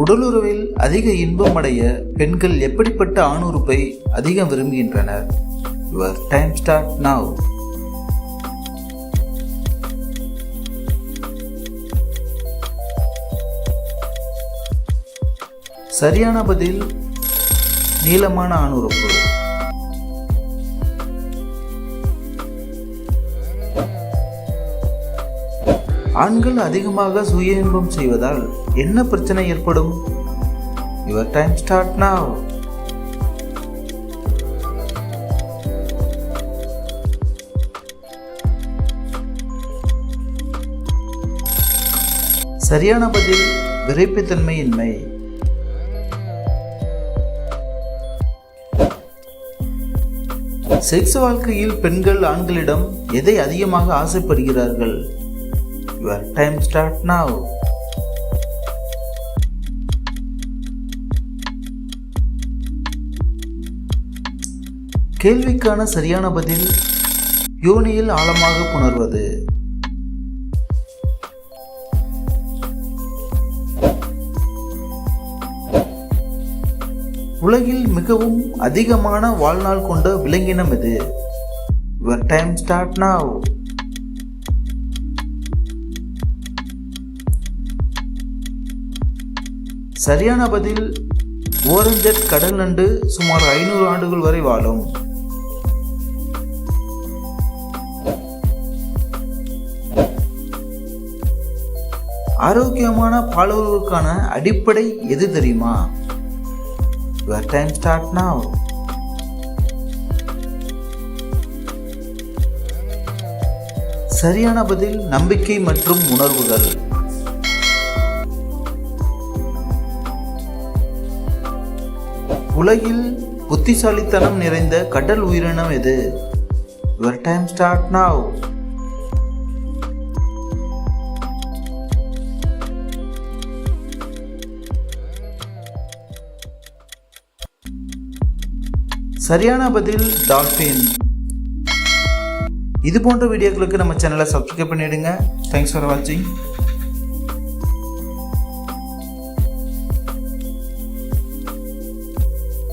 உடலுறவில் அதிக இன்பம் அடைய பெண்கள் எப்படிப்பட்ட ஆணுறுப்பை அதிகம் விரும்புகின்றனர்? Your time start now. சரியான பதில் நீளமான ஆணுறுப்பு. ஆண்கள் அதிகமாக சுய இன்பம் செய்வதால் என்ன பிரச்சனை ஏற்படும்? Your time start now. சரியான பதில் விரைப்புத்தன்மையின்மை. செக்ஸ் வாழ்க்கையில் பெண்கள் ஆண்களிடம் எதை அதிகமாக ஆசைப்படுகிறார்கள்? Your time start now. கேள்விக்கான சரியான பதில் யோனியில் ஆழமாக புணர்வது. உலகில் மிகவும் அதிகமான வாழ்நாள் கொண்ட விலங்கினம் எது? Your time start now. சரியான பதில் ஓரஞ்சட் கடல் நண்டு சுமார் 500 ஆண்டுகள் வரை வாழும். ஆரோக்கியமான பாலுறவுக்கான அடிப்படை எது தெரியுமா? Your time start now. சரியான பதில் நம்பிக்கை மற்றும் உணர்வுகள். உலகில் புத்திசாலித்தனம் நிறைந்த கடல் உயிரினம் எது? Your time start now. சரியான பதில் டால்பின். இது போன்ற வீடியோக்களுக்கு நம்ம சேனலை சப்ஸ்கிரைப் பண்ணிடுங்க. தேங்க்ஸ் ஃபார் வாட்சிங்.